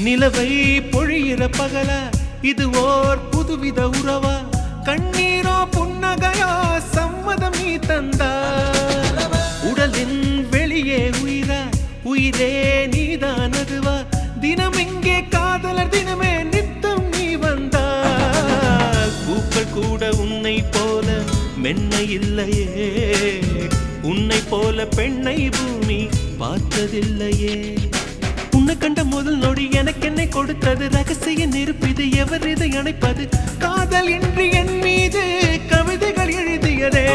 நிலவை பொழியிற பகல இது ஓர் புதுவித உறவா கண்ணீரோ புன்னகையோ சம்மதம் நீ தந்தா உடலின் வெளியே உயிரா உயிரே நீதான் அதுவா தினம் இங்கே காதலர் தினமே நித்தம் நீ வந்தா பூக்கள் கூட உன்னை போல மென்மை இல்லையே உன்னை போல பெண்ணை பூமி பார்த்ததில்லையே உன்னை கண்ட முதல் நொடி எனக்கு என்னை கொடுத்தது ரகசிய நெருப்பிது எவர் இதை அணைப்பது காதல் இன்றி என் மீது கவிதைகள் எழுதியதே